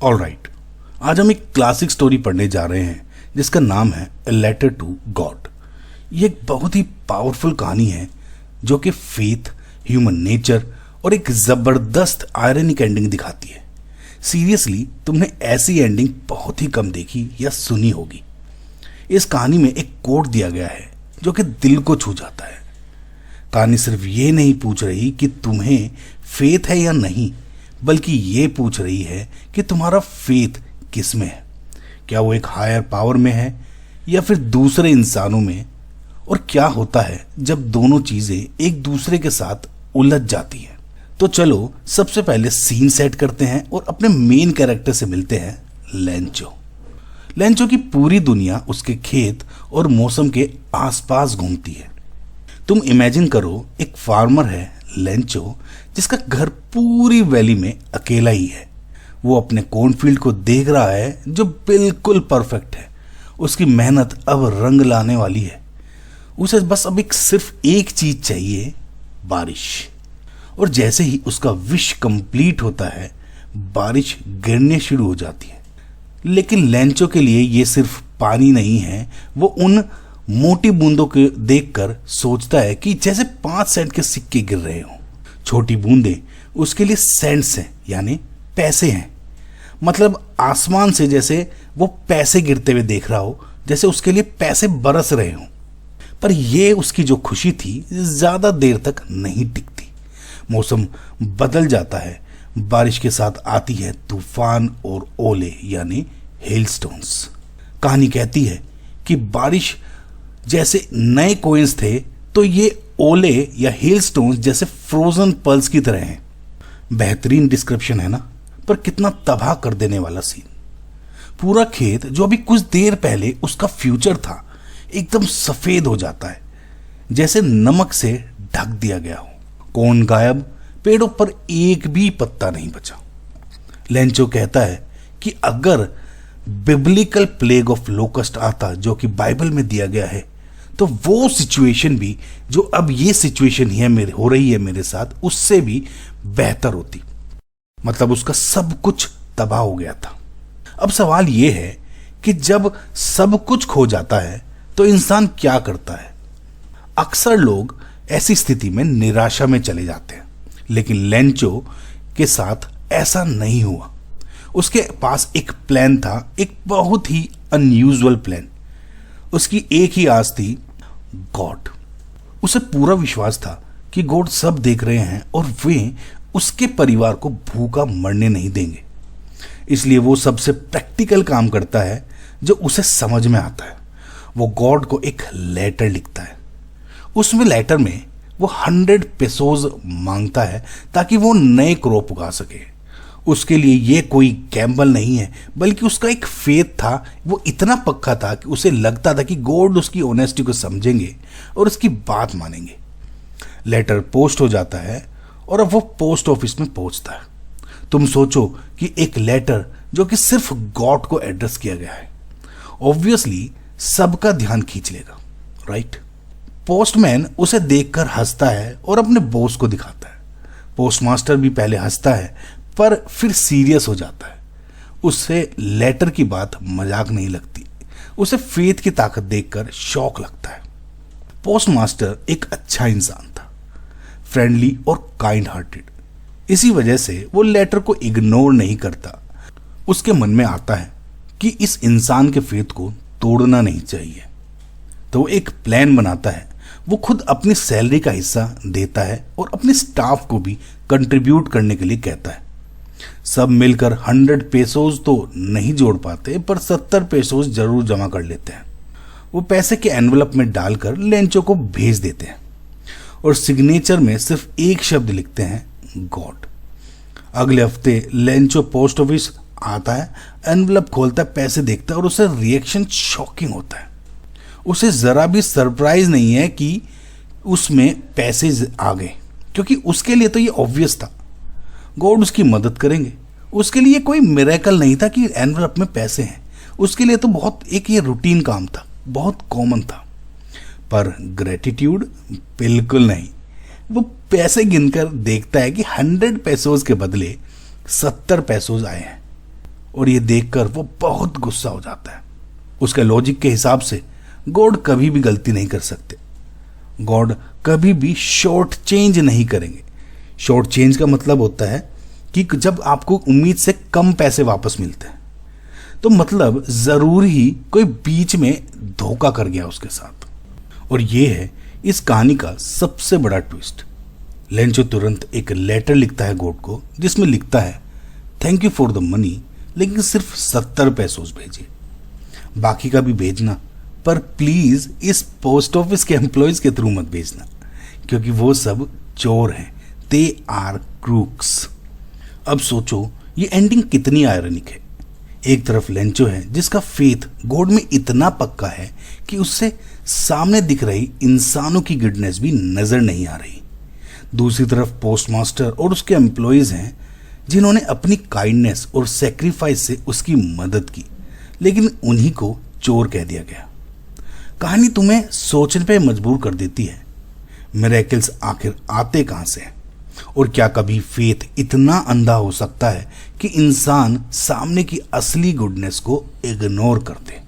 Alright, आज हम एक क्लासिक स्टोरी पढ़ने जा रहे हैं जिसका नाम है ए लेटर टू गॉड। ये एक बहुत ही पावरफुल कहानी है जो कि फेथ, ह्यूमन नेचर और एक जबरदस्त आयरनिक एंडिंग दिखाती है। सीरियसली तुमने ऐसी एंडिंग बहुत ही कम देखी या सुनी होगी। इस कहानी में एक कोट दिया गया है जो कि दिल को छू जाता है। कहानी सिर्फ ये नहीं पूछ रही कि तुम्हें फेथ है या नहीं, बल्कि ये पूछ रही है कि तुम्हारा फेथ किस में है। क्या वो एक हायर पावर में है या फिर दूसरे इंसानों में, और क्या होता है जब दोनों चीजें एक दूसरे के साथ उलझ जाती हैं। तो चलो सबसे पहले सीन सेट करते हैं और अपने मेन कैरेक्टर से मिलते हैं, लेंचो। लेंचो की पूरी दुनिया उसके खेत और मौसम के आसपास घूमती है। तुम इमेजिन करो, एक फार्मर है लेंचो जिसका घर पूरी वैली में अकेला ही है। वो अपने कॉर्नफील्ड को देख रहा है जो बिल्कुल परफेक्ट है। उसकी मेहनत अब रंग लाने वाली है। उसे बस अब सिर्फ एक चीज चाहिए, बारिश। और जैसे ही उसका विश कंप्लीट होता है, बारिश गिरने शुरू हो जाती है। लेकिन लेंचो के लिए ये सिर्फ पानी नहीं है। वो उन मोटी बूंदों को देखकर सोचता है कि जैसे 5 सेंट के सिक्के गिर रहे हों। छोटी बूंदें उसके लिए सेंट्स हैं, यानी पैसे हैं। मतलब आसमान से जैसे वो पैसे गिरते हुए देख रहा हो, जैसे उसके लिए पैसे बरस रहे हों। पर ये उसकी जो खुशी थी ज्यादा देर तक नहीं टिकती। मौसम बदल जाता है। बारिश के साथ आती है तूफान और ओले, यानी हेलस्टोन्स। कहानी कहती है कि बारिश जैसे नए कॉइन्स थे, तो ये ओले या हेलस्टोन्स जैसे फ्रोजन पर्ल्स की तरह हैं। बेहतरीन डिस्क्रिप्शन है ना, पर कितना तबाह कर देने वाला सीन। पूरा खेत जो अभी कुछ देर पहले उसका फ्यूचर था, एकदम सफेद हो जाता है, जैसे नमक से ढक दिया गया हो। कौन गायब, पेड़ों पर एक भी पत्ता नहीं बचा। लेंचो कहता है कि अगर बिब्लिकल प्लेग ऑफ लोकस्ट आता, जो कि बाइबल में दिया गया है, तो वो सिचुएशन भी जो अब ये सिचुएशन हो रही है मेरे साथ, उससे भी बेहतर होती। मतलब उसका सब कुछ तबाह हो गया था। अब सवाल यह है कि जब सब कुछ खो जाता है तो इंसान क्या करता है। अक्सर लोग ऐसी स्थिति में निराशा में चले जाते हैं, लेकिन लेंचो के साथ ऐसा नहीं हुआ। उसके पास एक प्लान था, एक बहुत ही अनयूजुअल प्लान। उसकी एक ही आस थी, गॉड। उसे पूरा विश्वास था कि गॉड सब देख रहे हैं और वे उसके परिवार को भूखा मरने नहीं देंगे। इसलिए वो सबसे प्रैक्टिकल काम करता है जो उसे समझ में आता है। वो गॉड को एक लेटर लिखता है। उसमें लेटर में वो 100 पेसोज मांगता है ताकि वो नए क्रॉप उगा सके। उसके लिए ये कोई गैम्बल नहीं है, बल्कि उसका एक फेथ था। वो इतना पक्का था कि उसे लगता था कि गॉड उसकी ऑनेस्टी को समझेंगे और उसकी बात मानेंगे। लेटर पोस्ट हो जाता है और अब वो पोस्ट ऑफिस में पहुंचता है। तुम सोचो कि एक लेटर जो कि सिर्फ गॉड को एड्रेस किया गया है, ऑब्वियसली सबका ध्यान खींच लेगा, राइट? पोस्टमैन उसे देखकर हंसता है और अपने बॉस को दिखाता है। पोस्टमास्टर भी पहले हंसता है, पर फिर सीरियस हो जाता है। उससे लेटर की बात मजाक नहीं लगती। उसे फेथ की ताकत देखकर शौक लगता है। पोस्टमास्टर एक अच्छा इंसान था, फ्रेंडली और काइंड हार्टेड। इसी वजह से वो लेटर को इग्नोर नहीं करता। उसके मन में आता है कि इस इंसान के फेथ को तोड़ना नहीं चाहिए, तो वो एक प्लान बनाता है। वो खुद अपनी सैलरी का हिस्सा देता है और अपने स्टाफ को भी कंट्रीब्यूट करने के लिए कहता है। सब मिलकर 100 पेसोज तो नहीं जोड़ पाते, पर 70 पेसोज जरूर जमा कर लेते हैं। वो पैसे के एनवलप में डालकर लेंचो को भेज देते हैं और सिग्नेचर में सिर्फ एक शब्द लिखते हैं, गॉड। अगले हफ्ते लेंचो पोस्ट ऑफिस आता है, एनवलप खोलता है, पैसे देखता है और उसे रिएक्शन शॉकिंग होता है। उसे जरा भी सरप्राइज नहीं है कि उसमें पैसे आ गए, क्योंकि उसके लिए तो ये ऑब्वियस था, गॉड उसकी मदद करेंगे। उसके लिए कोई मिरेकल नहीं था कि एनवलप में पैसे हैं। उसके लिए तो बहुत एक ये रूटीन काम था, बहुत कॉमन था। पर ग्रेटिट्यूड बिल्कुल नहीं। वो पैसे गिनकर देखता है कि 100 पेसोज के बदले 70 पेसोज आए हैं। और ये देखकर वो बहुत गुस्सा हो जाता है। उसके लॉजिक के हिसाब से गॉड कभी भी गलती नहीं कर सकते। गॉड कभी भी शॉर्ट चेंज नहीं करेंगे। शॉर्ट चेंज का मतलब होता है कि जब आपको उम्मीद से कम पैसे वापस मिलते हैं, तो मतलब जरूर ही कोई बीच में धोखा कर गया उसके साथ। और ये है इस कहानी का सबसे बड़ा ट्विस्ट। लेंचो तुरंत एक लेटर लिखता है गॉड को, जिसमें लिखता है, thank you for the money, लेकिन सिर्फ 70 पैसोस भेजिए, बाकी का भी भेजना, पर प्लीज इस पोस्ट ऑफिस के एम्प्लॉयज के थ्रू मत भेजना, क्योंकि वो सब चोर हैं, दे आर क्रूक्स। अब सोचो ये एंडिंग कितनी आयरनिक है। एक तरफ लेंचो है जिसका फेथ गॉड में इतना पक्का है कि उससे सामने दिख रही इंसानों की गुडनेस भी नजर नहीं आ रही। दूसरी तरफ पोस्टमास्टर और उसके एम्प्लॉयज हैं जिन्होंने अपनी काइंडनेस और सेक्रीफाइस से उसकी मदद की, लेकिन उन्हीं को चोर कह दिया गया। कहानी तुम्हें सोचने पे मजबूर कर देती है, मिरेकल्स आखिर आते कहां से हैं? और क्या कभी फेथ इतना अंधा हो सकता है कि इंसान सामने की असली गुडनेस को इग्नोर कर दे?